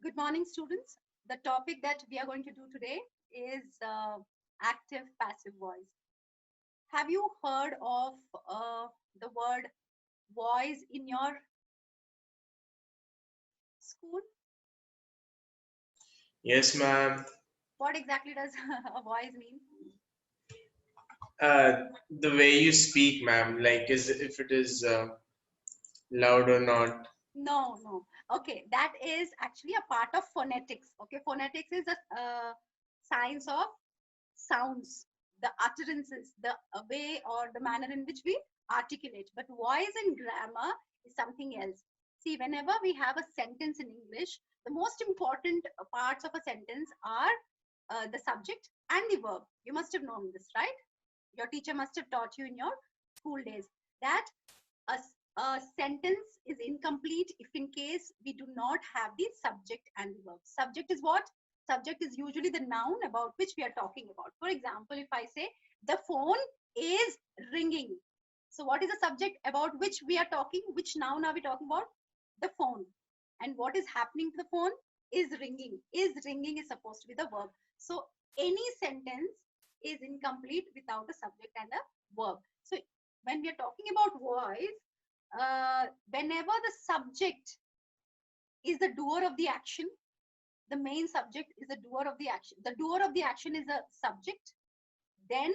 Good morning, students. The topic that we are going to do today is active passive voice. Have you heard of the word voice in your school? Yes, ma'am. What exactly does a voice mean? The way you speak, ma'am, like is if it is loud or not. No, no. Okay, that is actually a part of phonetics. Okay, phonetics is a science of sounds, the utterances, the way or the manner in which we articulate. But voice in grammar is something else. See, whenever we have a sentence in English, the most important parts of a sentence are the subject and the verb. You must have known this, right? Your teacher must have taught you in your school days that a sentence is incomplete if in case we do not have the subject and the verb. Subject is what? Subject is usually the noun about which we are talking about. For example, if I say the phone is ringing, so what is the subject about which we are talking? Which noun are we talking about? The phone. And what is happening to the phone? Is ringing. Is ringing is supposed to be the verb. So any sentence is incomplete without a subject and a verb. So when we are talking about voice, whenever the subject is the doer of the action, the main subject is the doer of the action. The doer of the action is a subject, then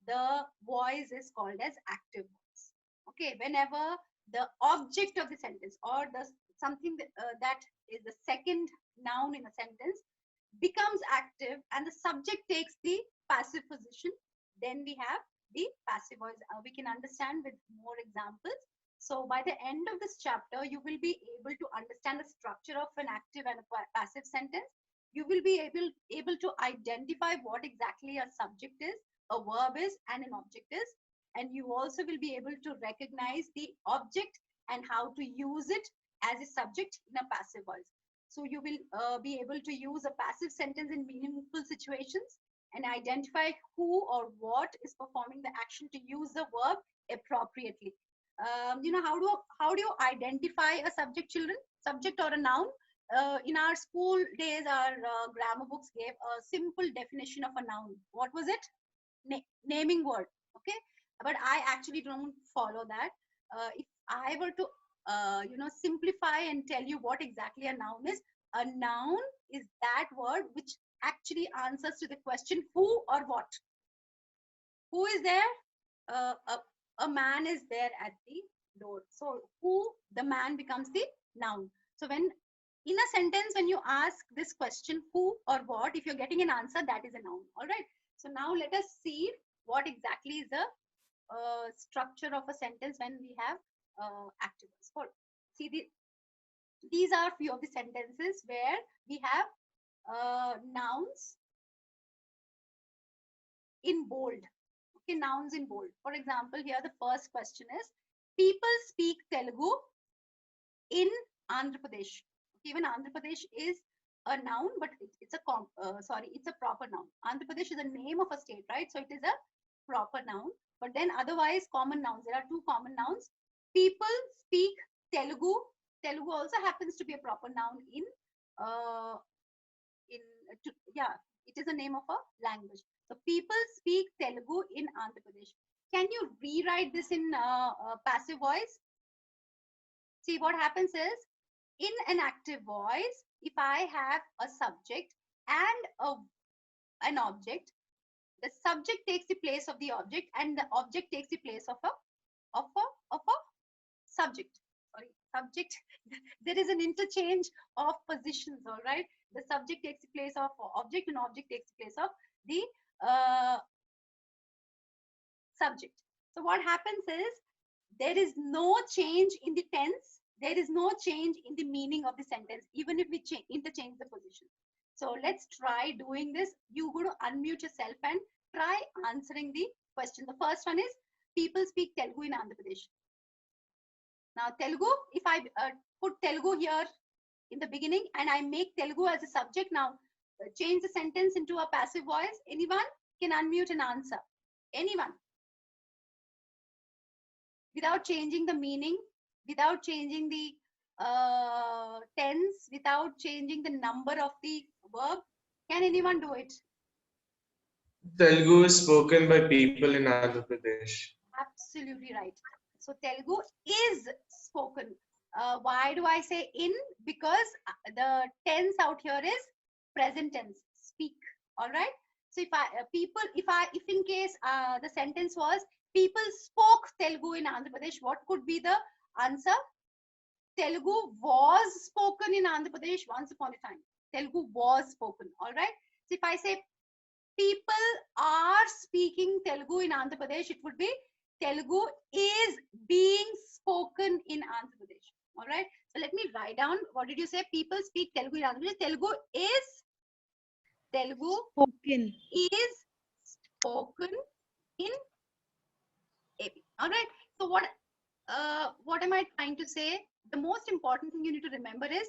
the voice is called as active voice. Okay, whenever the object of the sentence or the something that is the second noun in a sentence becomes active and the subject takes the passive position, then we have the passive voice. We can understand with more examples. So by the end of this chapter, you will be able to understand the structure of an active and a passive sentence. You will be able to identify what exactly a subject is, a verb is, and an object is. And you also will be able to recognize the object and how to use it as a subject in a passive voice. So you will be able to use a passive sentence in meaningful situations and identify who or what is performing the action to use the verb appropriately. How do you identify a subject, children? Subject or a noun? In our school days, our grammar books gave a simple definition of a noun. What was it? Naming word. Okay, but I actually don't follow that. If I were to simplify and tell you what exactly a noun is, a noun is that word which actually answers to the question who or what. Who is there? A man is there at the door, so who, the man, becomes the noun. So when in a sentence, when you ask this question who or what, if you're getting an answer, that is a noun. All right, so now let us see what exactly is the structure of a sentence when we have active verbs. See, these are few of the sentences where we have nouns in bold. Okay, nouns in bold. For example, here the first question is, people speak Telugu in Andhra Pradesh. Okay, even Andhra Pradesh is a noun, but it's a proper noun. Andhra Pradesh is the name of a state, right? So it is a proper noun. But then otherwise, common nouns. There are two common nouns. People speak Telugu. Telugu also happens to be a proper noun uh, yeah, it is a name of a language. So people speak Telugu in Andhra Pradesh. Can you rewrite this in passive voice? See, what happens is, in an active voice, if I have a subject and an object, the subject takes the place of the object and the object takes the place of a subject. Sorry, subject. There is an interchange of positions. All right, the subject takes the place of object and object takes the place of the uh, subject. So what happens is, there is no change in the tense, there is no change in the meaning of the sentence, even if we interchange the position. So let's try doing this. You go to unmute yourself and try answering the question. The first one is, people speak Telugu in Andhra Pradesh. Now Telugu, if I put Telugu here in the beginning and I make Telugu as a subject, now change the sentence into a passive voice. Anyone can unmute and answer. Anyone? Without changing the meaning, without changing the tense, without changing the number of the verb? Can anyone do it? Telugu is spoken by people in Andhra Pradesh. Absolutely right. So Telugu is spoken. Why do I say in? Because the tense out here is present tense. Speak. All right. So if if in case the sentence was people spoke Telugu in Andhra Pradesh, what could be the answer? Telugu was spoken in Andhra Pradesh once upon a time. Telugu was spoken. All right. So if I say people are speaking Telugu in Andhra Pradesh, it would be Telugu is being spoken in Andhra Pradesh. All right. So let me write down. What did you say? People speak Telugu in Andhra Pradesh. Telugu Spoken. is spoken in AP. All right. So what am I trying to say? The most important thing you need to remember is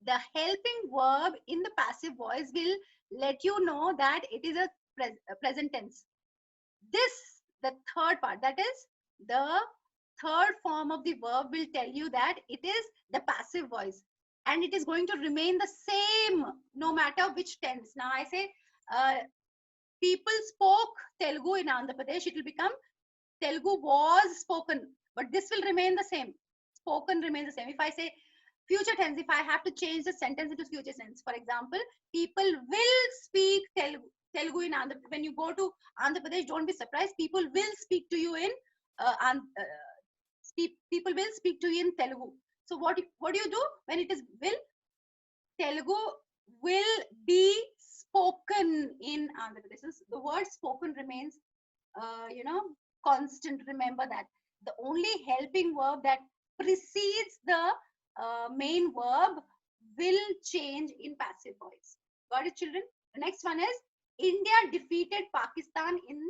the helping verb in the passive voice will let you know that it is a present tense. The third part, that is the third form of the verb, will tell you that it is the passive voice, and it is going to remain the same no matter which tense. Now I say people spoke Telugu in Andhra Pradesh, it will become Telugu was spoken, but this will remain the same. Spoken remains the same. If I say future tense, if I have to change the sentence into future tense, for example, people will speak Telugu in Andhra. When you go to Andhra Pradesh, don't be surprised. People will speak to you in people will speak to you in Telugu. So what do you do when it is will? Telugu will be spoken in Andhra Pradesh. The word spoken remains, constant. Remember that the only helping verb that precedes the main verb will change in passive voice. Got it, children? The next one is India defeated Pakistan in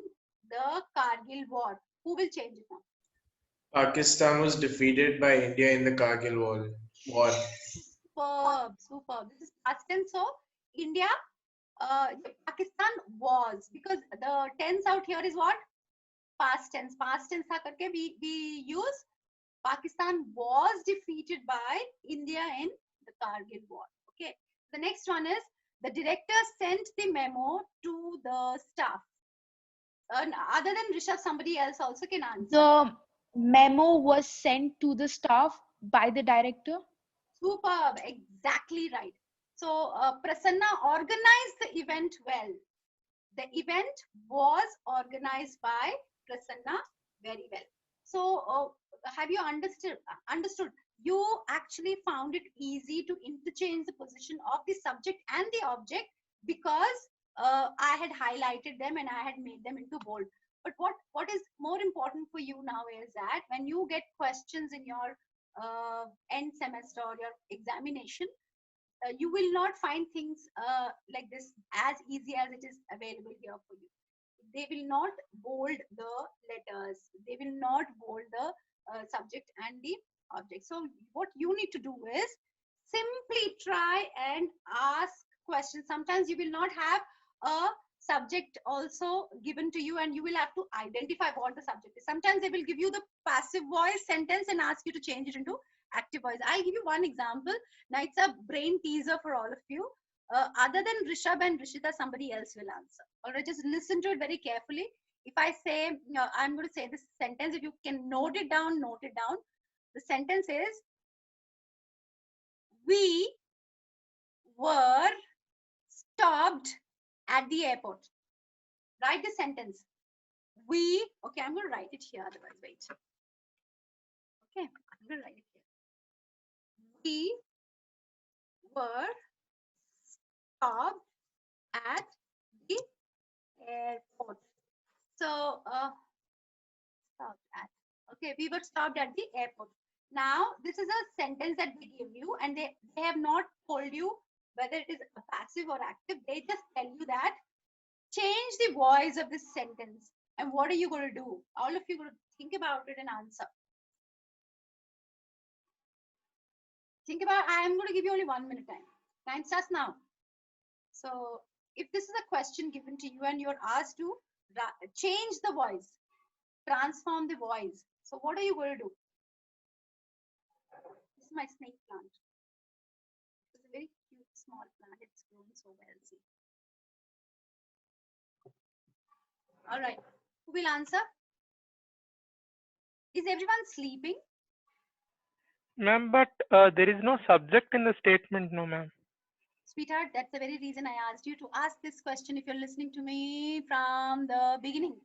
the Kargil war. Who will change it now? Pakistan was defeated by India in the Kargil War. Superb. This is past tense. So India, Pakistan was, because the tense out here is what? Past tense. Past tense tha karke we use Pakistan was defeated by India in the Kargil war. Okay. The next one is the director sent the memo to the staff. Other than Rishabh, somebody else also can answer. The memo was sent to the staff by the director. Superb. Exactly right. So Prasanna organized the event well. The event was organized by Prasanna very well. So have you understood? You actually found it easy to interchange the position of the subject and the object because I had highlighted them and I had made them into bold. But what is more important for you now is that when you get questions in your end semester or your examination, you will not find things like this as easy as it is available here for you. They will not bold the letters. They will not bold the subject and the object. So what you need to do is simply try and ask questions. Sometimes you will not have a subject also given to you and you will have to identify what the subject is. Sometimes they will give you the passive voice sentence and ask you to change it into active voice. I'll give you one example. Now it's a brain teaser for all of you. Other than Rishabh and Rishita, somebody else will answer. All right, just listen to it very carefully. If I say, I'm going to say this sentence, if you can note it down, note it down. The sentence is, we were stopped at the airport. Write the sentence. Okay, I'm going to write it here, otherwise, wait. Okay, I'm going to write it here. We were stopped at the airport. So, stopped at. Okay, we were stopped at the airport. Now, this is a sentence that they give you, and they have not told you whether it is a passive or active. They just tell you that change the voice of this sentence. And what are you going to do? All of you going to think about it and answer. Think about. I am going to give you only 1 minute time. Time starts now. So, if this is a question given to you and you're asked to change the voice, transform the voice. So what are you going to do? This is my snake plant. It's a very It's going so well. See. All right. Who will answer? Is everyone sleeping? Ma'am, but there is no subject in the statement, no, ma'am. Sweetheart, that's the very reason I asked you to ask this question if you're listening to me from the beginning.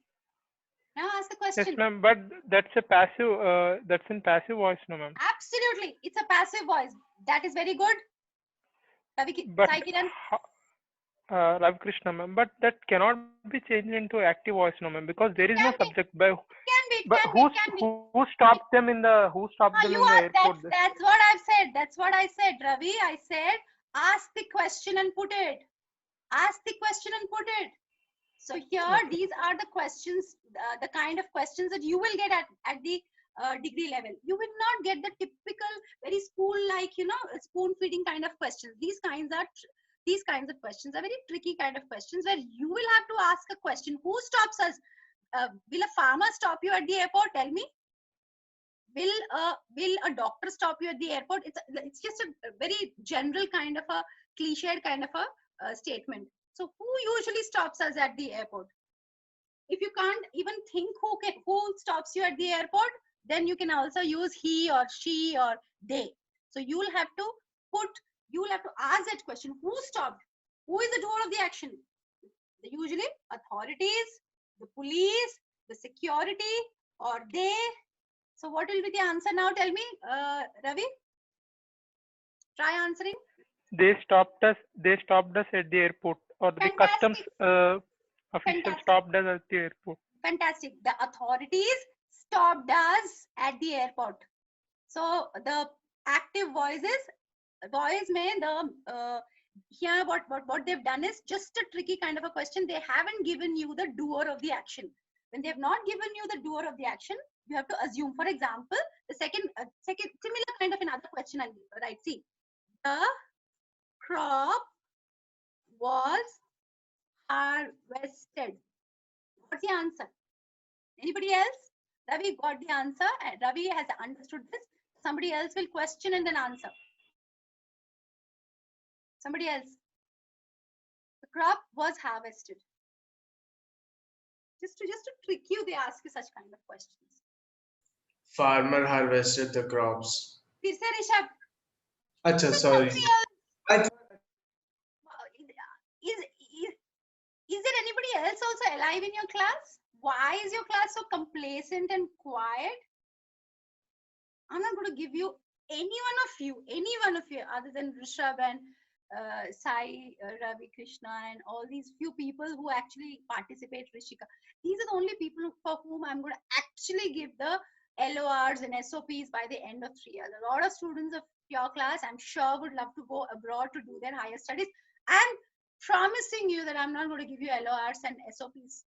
Now ask the Yes, question. ma'am, but that's a passive, that's in passive voice, no, ma'am. Absolutely. It's a passive voice. That is very good. But Sai Kiran, Ravi Krishna, ma'am, but that cannot be changed into active voice, no, ma'am, because there is no can be. subject. It But can be. It can be. who stopped them in the You are. airport? That's what I've said. That's what I said, Ravi. I said ask the question and put it. Ask the question and put it. So here, Okay. these are the questions, the kind of questions that you will get at the degree level. You will not get the typical, very school-like, spoon feeding kind of questions. These kinds of questions are very tricky kind of questions where you will have to ask a question. Who stops us? Will a farmer stop you at the airport? Tell me. Will a doctor stop you at the airport? It's just a very general kind of a cliched kind of a statement. So who usually stops us at the airport? If you can't even think who stops you at the airport, then you can also use he or she or they. So you will have to ask that question: who stopped? Who is the doer of the action? Usually authorities, the police, the security, or they. So what will be the answer now? Tell me, Ravi. Try answering. They stopped us. They stopped us at the airport, or the customs Fantastic. official Fantastic. stopped us at the airport. Fantastic. The authorities stopped us at the airport. So the active voice may here what they've done is just a tricky kind of a question. They haven't given you the doer of the action. When they've not given you the doer of the action, you have to assume. For example, the second similar kind of another question I'll give. Right? See, the crop was harvested. What's the answer? Anybody else? Ravi got the answer. Ravi has understood this. Somebody else will question and then answer. Somebody else. The crop was harvested. Just to trick you, they ask you such kind of questions. Farmer harvested the crops. फिर से Rishabh. Acha, sorry. Is there anybody else also alive in your class? Why is your class so complacent and quiet? I'm not going to give you any one of you other than Rishabh and Sai, Ravi Krishna, and all these few people who actually participate, Rishika. These are the only people for whom I'm going to actually give the LORs and SOPs by the end of 3 years. A lot of students of your class, I'm sure, would love to go abroad to do their higher studies. I'm promising you that I'm not going to give you LORs and SOPs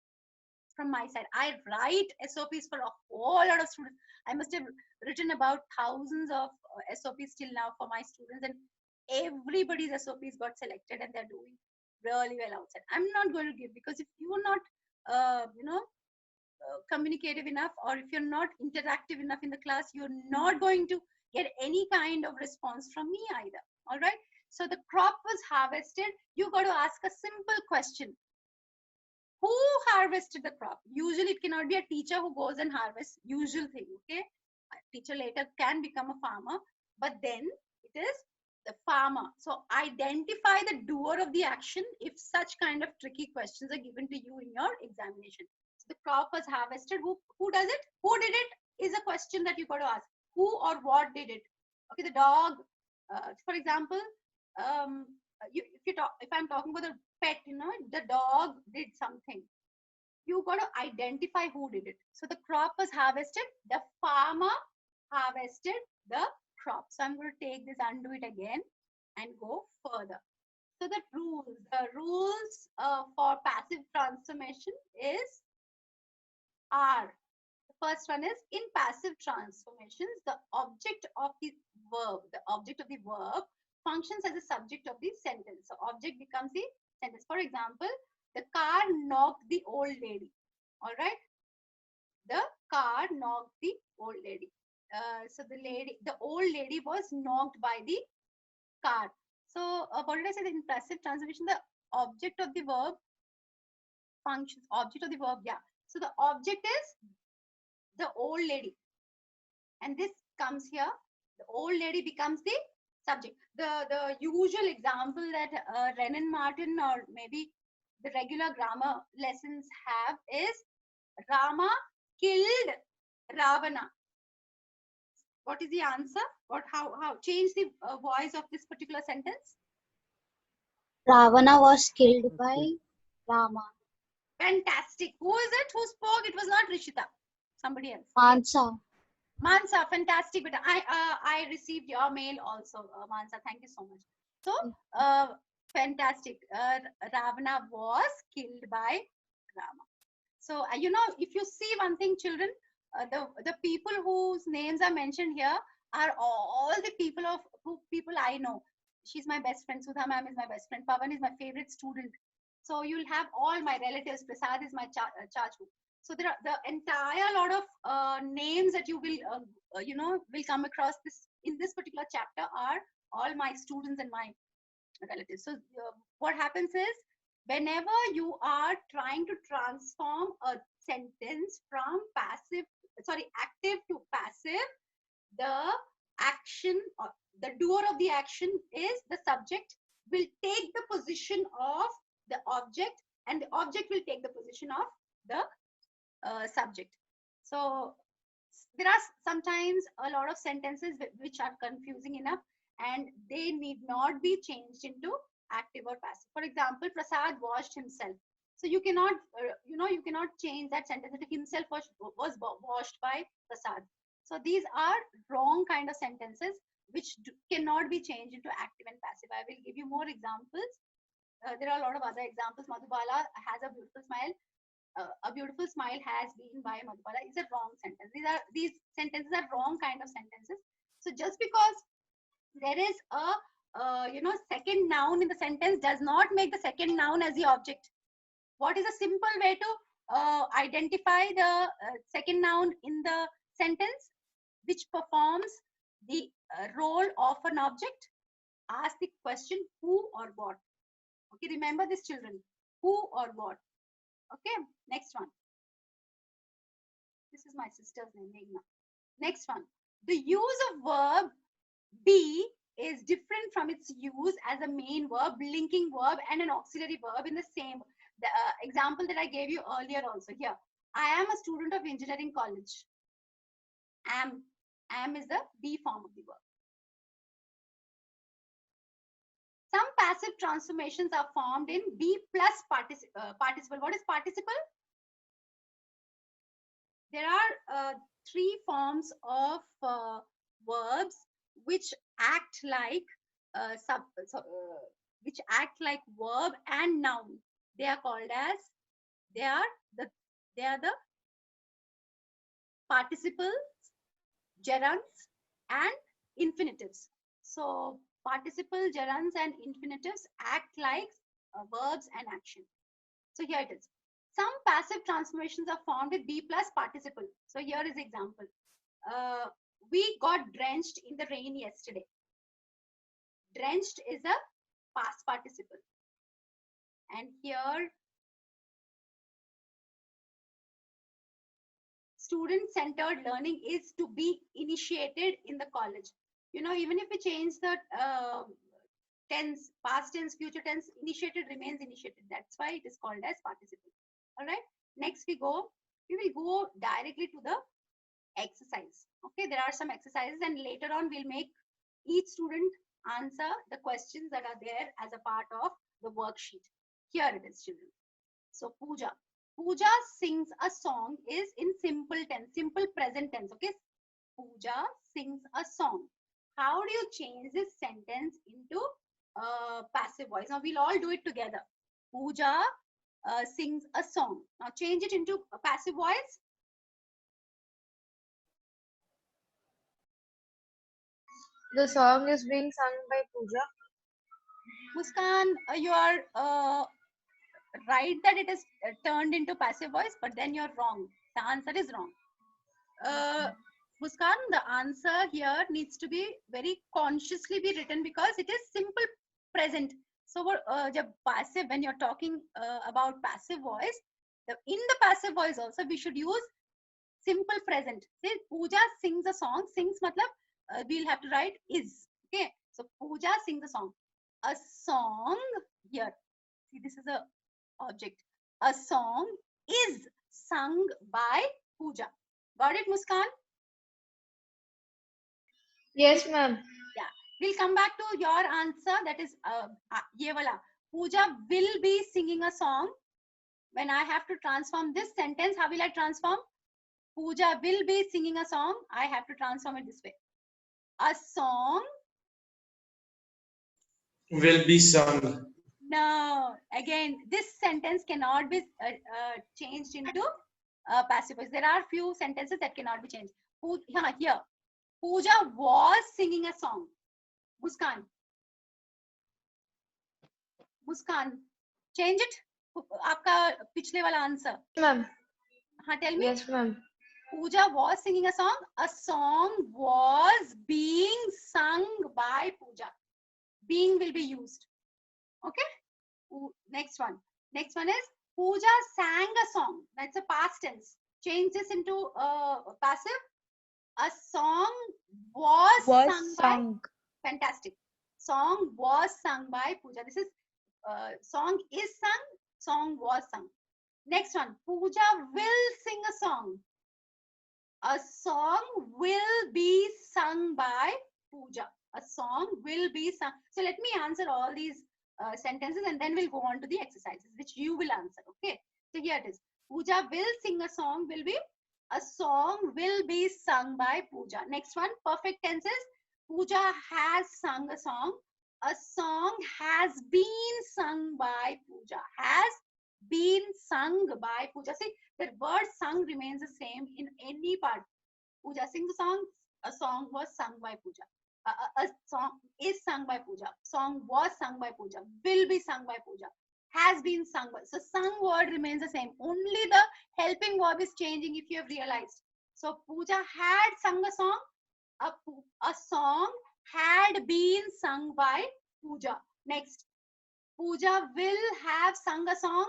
from my side. I write SOPs for a whole lot of students. I must have written about thousands of SOPs till now for my students, and everybody's SOPs got selected and they're doing really well outside. I'm not going to give, because if you are not, communicative enough, or if you're not interactive enough in the class, you're not going to get any kind of response from me either. All right. So the crop was harvested. You got to ask a simple question. Who harvested the crop? Usually it cannot be a teacher who goes and harvests. Usual thing. Okay. A teacher later can become a farmer, but then it is the farmer. So identify the doer of the action if such kind of tricky questions are given to you in your examination. So the crop was harvested. Who does it? Who did it is a question that you got to ask. Who or what did it? Okay, the dog. For example, if I'm talking about a pet, the dog did something. You got to identify who did it. So the crop was harvested. The farmer harvested the crop. So I'm going to take this, undo it again, and go further. So the rules for passive transformation are. The first one is, in passive transformations, the object of the verb functions as a subject of the sentence. So object becomes the sentence. For example, the car knocked the old lady. All right. The car knocked the old lady. So the old lady was knocked by the car. So what did I say? The passive transformation, the object of the verb functions, object of the verb, yeah. So the object is the old lady, and this comes here. The old lady becomes the subject. The usual example that Renan Martin or maybe the regular grammar lessons have is Rama killed Ravana. What is the answer? What, how change the voice of this particular sentence? Ravana was killed by Rama. Fantastic. Who is it who spoke? It was not Rishita. Somebody else. Mansa. Mansa, fantastic. But I received your mail also, Mansa. Thank you so much. So, fantastic. Ravana was killed by Rama. So, you know, if you see one thing, children, the people whose names are mentioned here are all the people I know. She's my best friend. Sudha ma'am is my best friend. Pavan is my favorite student. So you'll have all my relatives. Prasad is my chachu. So there are the entire lot of names that you will, you know, will come across this in this particular chapter are all my students and my relatives. So what happens is, whenever you are trying to transform a sentence from active to passive, the action or the doer of the action is the subject, will take the position of the object, and the object will take the position of the subject. So there are sometimes a lot of sentences which are confusing enough, and they need not be changed into active or passive. For example, Prasad washed himself. So you cannot, you cannot change that sentence that himself was washed by Prasad. So these are wrong kind of sentences which cannot be changed into active and passive. I will give you more examples. There are a lot of other examples. Madhubala has a beautiful smile. A beautiful smile has been by Madhubala is a wrong sentence. These sentences are wrong kind of sentences. So just because there is a second noun in the sentence does not make the second noun as the object. What is a simple way to identify the second noun in the sentence which performs the role of an object? Ask the question who or what. Okay, remember this, children. Who or what. Okay, next one. This is my sister's name, Meghna. Next one. The use of verb be is different from its use as a main verb, linking verb, and an auxiliary verb in the same. The example that I gave you earlier also here. I am a student of engineering college. Am is the be form of the verb. Some passive transformations are formed in be plus participle. What is participle? There are three forms of verbs which act like verb and noun. They are called as they are the participles, gerunds, and infinitives. So participle, gerunds, and infinitives act like verbs and action. So here it is. Some passive transformations are formed with be plus participle. So here is example. We got drenched in the rain yesterday. Drenched is a past participle. And here, student-centered learning is to be initiated in the college. You know, even if we change the tense, past tense, future tense, initiated remains initiated. That's why it is called as participle. All right. Next we will go directly to the exercise. Okay, there are some exercises, and later on we'll make each student answer the questions that are there as a part of the worksheet. Here it is, children. So Pooja sings a song is in simple tense, simple present tense. Okay, Pooja sings a song. How do you change this sentence into passive voice? Now we'll all do it together. Pooja sings a song. Now change it into a passive voice. The song is being sung by Pooja. Muskan, you are right that it is turned into passive voice, but then you're wrong. The answer is wrong. Muskan, the answer here needs to be very consciously be written because it is simple present. So jab passive, when you're talking about passive voice, in the passive voice also we should use simple present. Say Pooja sings a song. Sings matlab we'll have to write is. Okay. So Pooja sings a song. A song here. See, this is a object. A song is sung by Pooja. Got it, Muskan? Yes, ma'am. Yeah. We'll come back to your answer. That is ye wala. Pooja will be singing a song. When I have to transform this sentence, how will I transform? Pooja will be singing a song. I have to transform it this way. A song. Will be sung. No. Again, this sentence cannot be changed into passive voice. There are few sentences that cannot be changed. Here. Pooja was singing a song. Muskan. Muskan. Change it. आपका पिछले वाला answer. Ma'am. हाँ, tell me. Yes, ma'am. Pooja was singing a song. A song was being sung by Pooja. Being will be used. Okay. Next one. Next one is Pooja sang a song. That's a past tense. Change this into passive. A song was sung by. Fantastic. Song was sung by Pooja. This is song is sung. Song was sung. Next one. Pooja will sing a song. A song will be sung by Pooja. A song will be sung. So let me answer all these sentences and then we'll go on to the exercises which you will answer. Okay. So here it is. Pooja will sing a song will be a song will be sung by Pooja. Next one. Perfect tenses. Pooja has sung a song. A song has been sung by Pooja. Has been sung by Pooja. See, the word sung remains the same in any part. Pooja sings a song was sung by Pooja. A song is sung by Pooja. Song was sung by Pooja. Will be sung by Pooja. Has been sung by. So sung word remains the same. Only the helping verb is changing if you have realized. So Pooja had sung a song. A song had been sung by Pooja. Next. Pooja will have sung a song.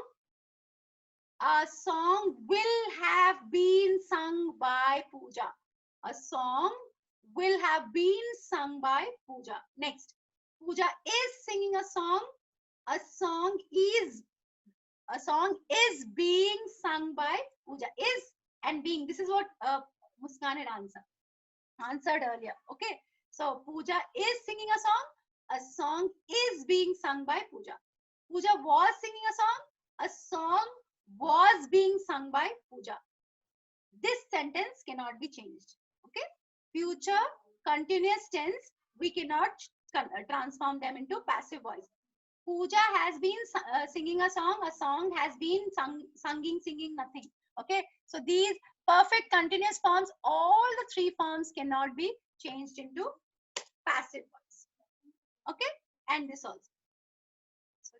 A song will have been sung by Pooja. A song will have been sung by Pooja. Next. Pooja is singing a song. A song is being sung by Pooja. Is and being. This is what Muskan had answered earlier. Okay. So Pooja is singing a song. A song is being sung by Pooja. Pooja was singing a song. A song was being sung by Pooja. This sentence cannot be changed. Okay. Future continuous tense, we cannot transform them into passive voice. Pooja has been singing a song has been singing nothing. Okay. So these perfect continuous forms, all the three forms cannot be changed into passive voice. Okay. And this also. So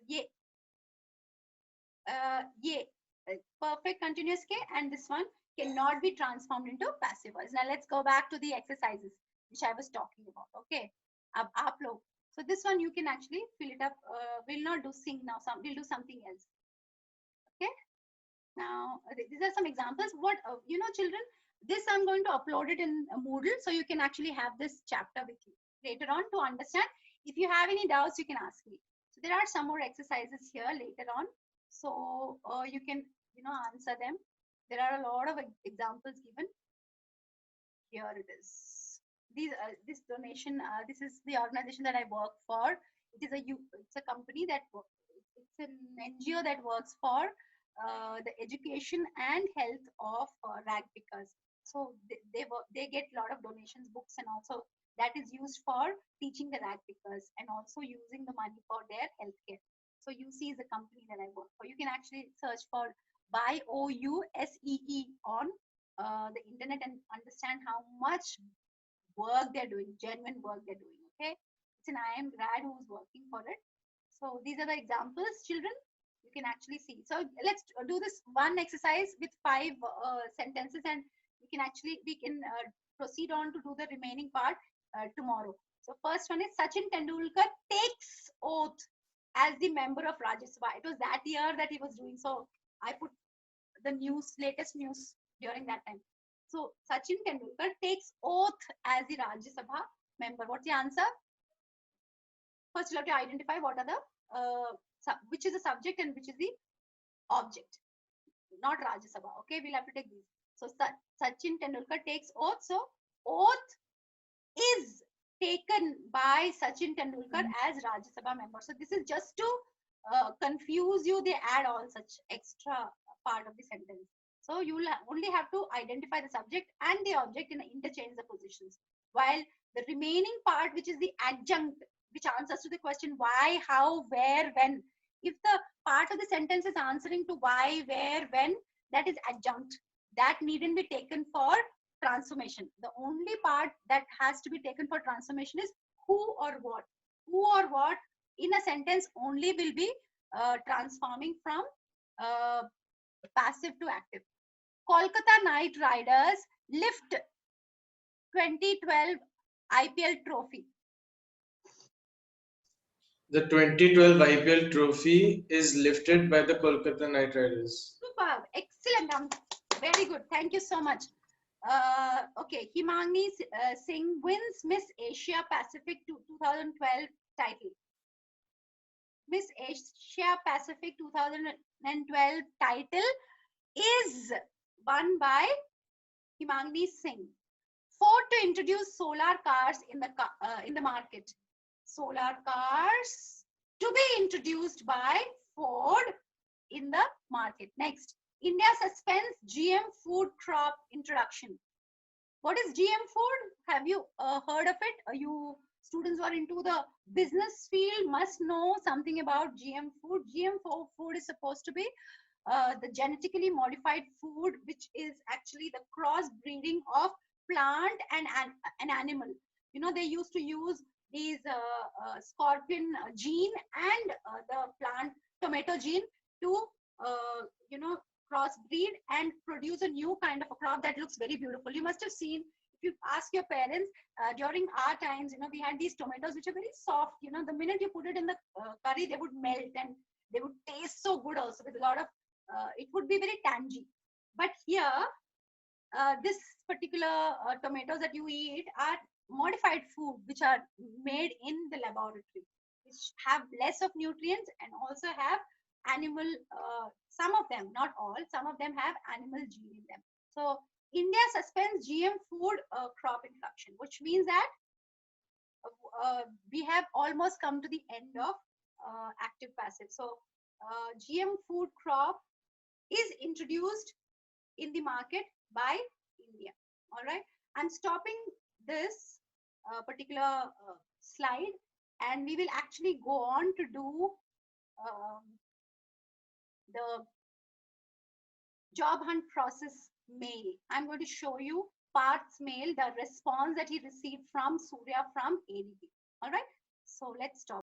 perfect continuous K and this one cannot be transformed into passive voice. Now let's go back to the exercises which I was talking about. Okay. So this one you can actually fill it up. We'll not do sing now. We'll do something else. Okay. Now these are some examples. What children, this I'm going to upload it in Moodle so you can actually have this chapter with you later on to understand. If you have any doubts, you can ask me. So there are some more exercises here later on. So you can answer them. There are a lot of examples given. Here it is. This donation. This is the organization that I work for. It's a company that it's an NGO that works for the education and health of rag pickers. So they get a lot of donations, books, and also that is used for teaching the rag pickers and also using the money for their healthcare. So UC is a company that I work for. You can actually search for BioUSEE on the internet and understand how much work they're doing, genuine work they're doing. Okay, it's an IIM grad who's working for it. So these are the examples, children. You can actually see. So let's do this one exercise with 5 sentences, and we can proceed on to do the remaining part tomorrow. So first one is Sachin Tendulkar takes oath. as the member of Rajya Sabha. It was that year that he was doing. So I put the news, latest news during that time. So Sachin Tendulkar takes oath as the Rajya Sabha member. What's the answer? First, you have to identify what are the which is the subject and which is the object. Not Rajya Sabha. Okay, we'll have to take these. So Sachin Tendulkar takes oath. So oath is taken by Sachin Tendulkar as Rajya Sabha member. So this is just to confuse you. They add all such extra part of the sentence. So you will only have to identify the subject and the object and interchange the positions. While the remaining part, which is the adjunct, which answers to the question why, how, where, when. If the part of the sentence is answering to why, where, when, that is adjunct. That needn't be taken for transformation. The only part that has to be taken for transformation is who or what. Who or what in a sentence only will be transforming from passive to active. Kolkata Knight Riders lift 2012 IPL trophy. The 2012 IPL trophy is lifted by the Kolkata Knight Riders. Superb, excellent, very good. Thank you so much. Okay, Himangni Singh wins Miss Asia Pacific 2012 title. Miss Asia Pacific 2012 title is won by Himangni Singh. Ford to introduce solar cars in the market. Solar cars to be introduced by Ford in the market. Next, India suspends GM food crop introduction. What is GM food? Have you heard of it? You students who are into the business field must know something about GM food. GM food is supposed to be the genetically modified food, which is actually the cross breeding of plant and an animal. You know, they used to use these scorpion gene and the plant tomato gene to you know, crossbreed and produce a new kind of a crop that looks very beautiful. You must have seen, if you ask your parents, during our times, you know, we had these tomatoes which are very soft. You know, the minute you put it in the curry, they would melt and they would taste so good also, with a lot of it would be very tangy. But here this particular tomatoes that you eat are modified food which are made in the laboratory, which have less of nutrients and also have animal, some of them, not all, some of them have animal gene in them. So India suspends GM food crop introduction, which means that we have almost come to the end of active passive. So GM food crop is introduced in the market by India. All right, I'm stopping this particular slide, and we will actually go on to do the job hunt process mail. I'm going to show you Parth's mail, the response that he received from Surya from ADP. All right, so let's stop.